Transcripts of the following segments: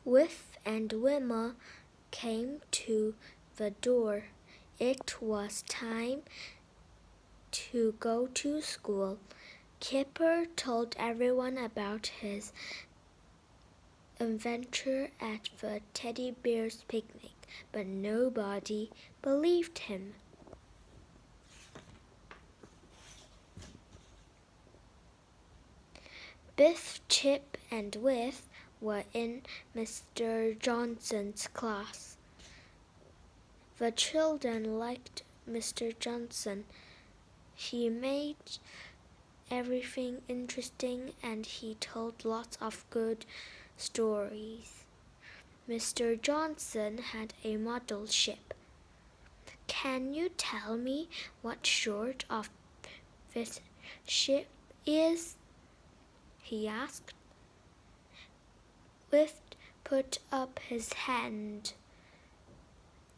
Wif and Wimmer came to the door. It was time to go to school. Kipper told everyone about his adventure at the teddy bear's picnic, but nobody believed him. Biff, Chip, and Wif were in Mr. Johnson's class. The children liked Mr. Johnson. He made everything interesting and he told lots of good stories. Mr. Johnson had a model ship. "Can you tell me what sort of this ship is?" he asked. Swift put up his hand.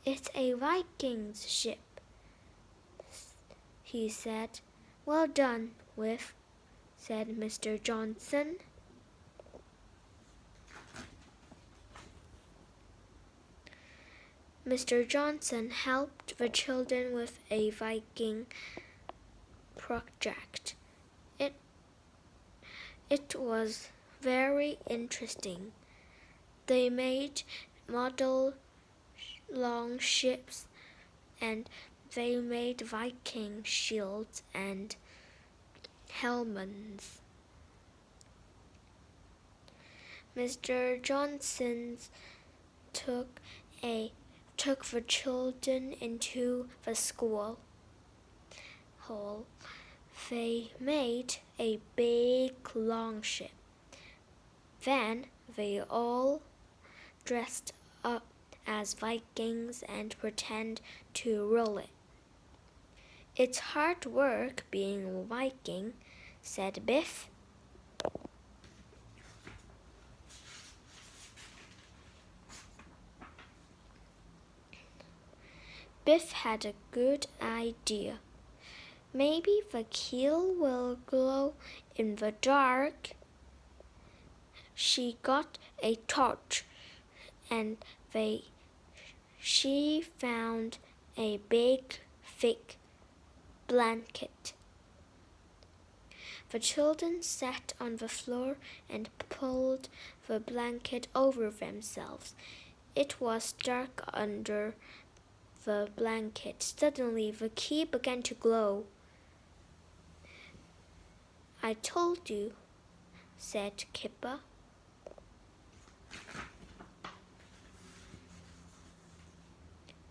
"It's a Viking ship," he said. "Well done, Swift," said Mr. Johnson. Mr. Johnson helped the children with a Viking project. It was very interesting. They made model long ships and they made Viking shields and helmets. Mr. Johnson took the children into the school hall. They made a big long ship. Then they all dressed up as Vikings and pretended to roll it. "It's hard work being a Viking," said Biff. Biff had a good idea. "Maybe the keel will glow in the dark." She got a torch and she found a big, thick blanket. The children sat on the floor and pulled the blanket over themselves. It was dark under the blanket. Suddenly, the key began to glow. "I told you," said Kipper.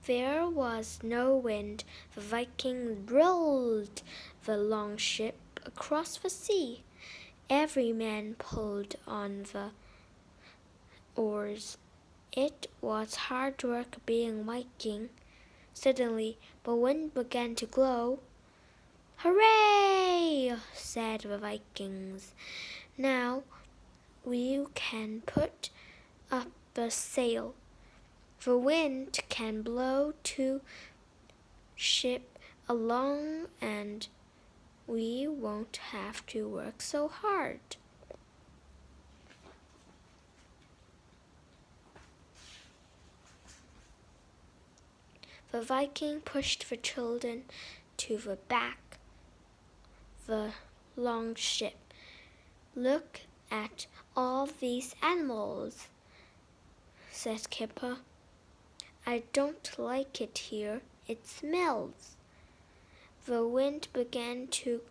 There was no wind. The Vikings rolled the long ship across the sea. Every man pulled on the oars. It was hard work being Viking. Suddenly, the wind began to blow. "Hooray!" said the Vikings. "Now we can put up the sail. The wind can blow the ship along and we won't have to work so hard." The Viking pushed the children to the back of the long ship. "Look at all these animals," said Kipper. "I don't like it here. It smells." The wind began to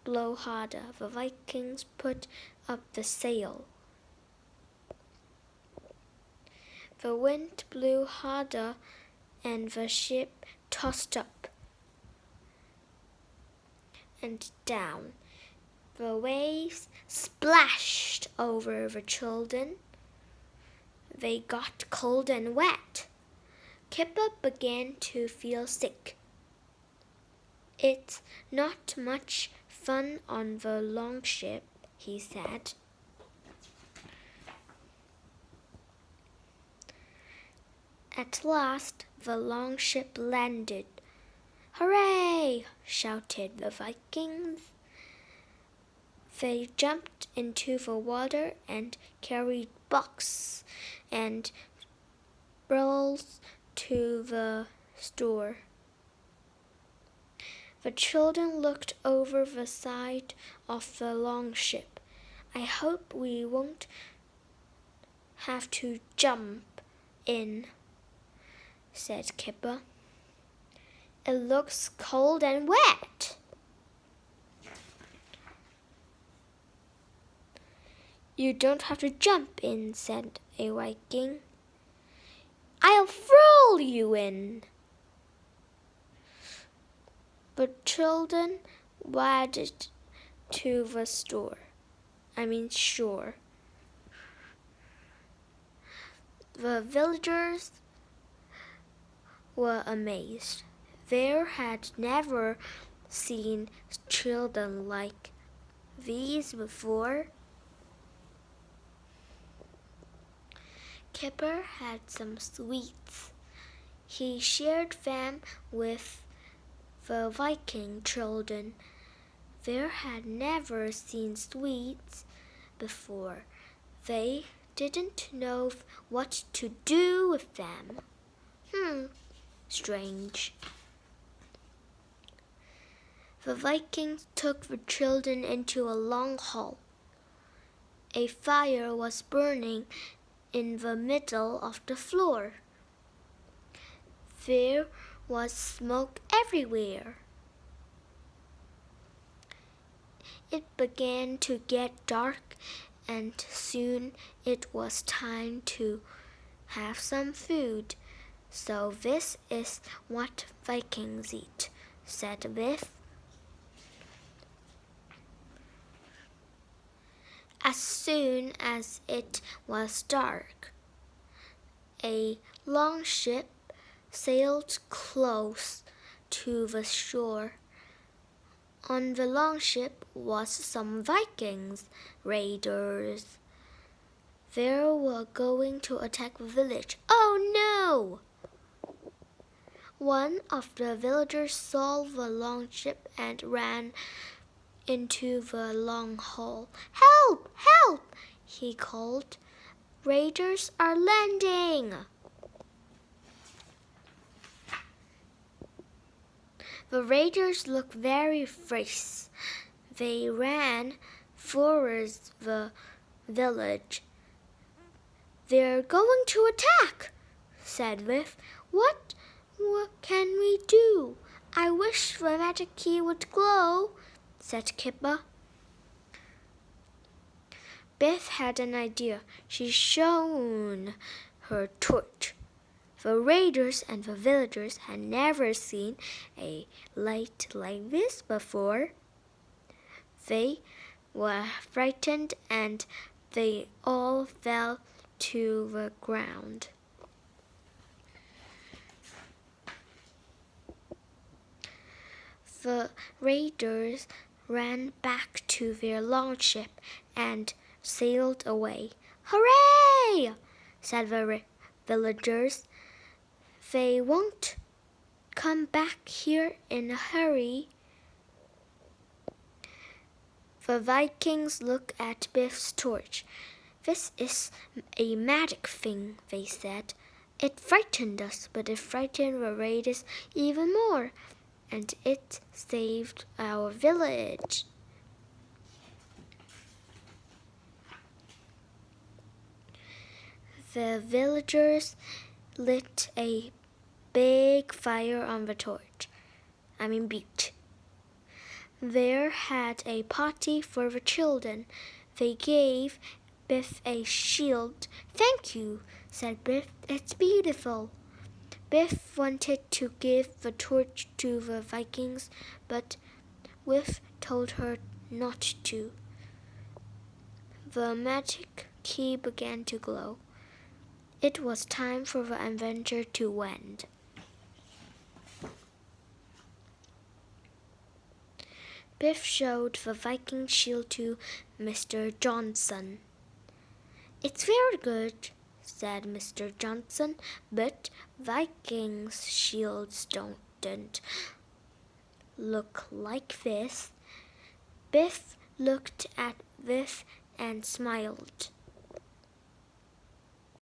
blow harder. The Vikings put up the sail. The wind blew harder and the ship tossed up and down. The waves splashed over the children. They got cold and wet. Kipper began to feel sick. "It's not much fun on the long ship," he said. At last, the long ship landed. "Hooray!" shouted the Vikings. They jumped into the water and carried box and barrels to the store. The children looked over the side of the longship. I hope we won't have to jump in, said Kipper. It looks cold and wet. You don't have to jump in, said a Viking. I'll throw you in. The children waded to the shore. The villagers were amazed. They had never seen children like these before. Kipper had some sweets. He shared them with the Viking children. They had never seen sweets before. They didn't know what to do with them. Strange. The Vikings took the children into a long hall. A fire was burning in the middle of the floor. There was smoke everywhere. It began to get dark, and soon it was time to have some food. So this is what Vikings eat, said Biff. As soon as it was dark, a longship sailed close to the shore. On the longship was some Vikings raiders. They were going to attack the village. Oh no! One of the villagers saw the longship and ran into the long hall. Help! Help! He called. Raiders are landing! The raiders looked very fierce. They ran towards the village. They're going to attack, said Biff. What can we do? I wish the magic key would glow, said Kipper. Biff had an idea. She shone her torch. The raiders and the villagers had never seen a light like this before. They were frightened and they all fell to the ground. The raiders ran back to their longship and sailed away. Hooray! Said the villagers. They won't come back here in a hurry. The Vikings looked at Biff's torch. This is a magic thing, they said. It frightened us, but it frightened the raiders even more, and it saved our village. The villagers lit a big fire on the beach. They had a party for the children. They gave Biff a shield. Thank you, said Biff. It's beautiful. Biff wanted to give the torch to the Vikings, but Biff told her not to. The magic key began to glow. It was time for the adventure to end. Biff showed the Viking shield to Mr. Johnson. It's very good, said Mr. Johnson, but Vikings' shields don't look like this. Biff looked at Biff and smiled.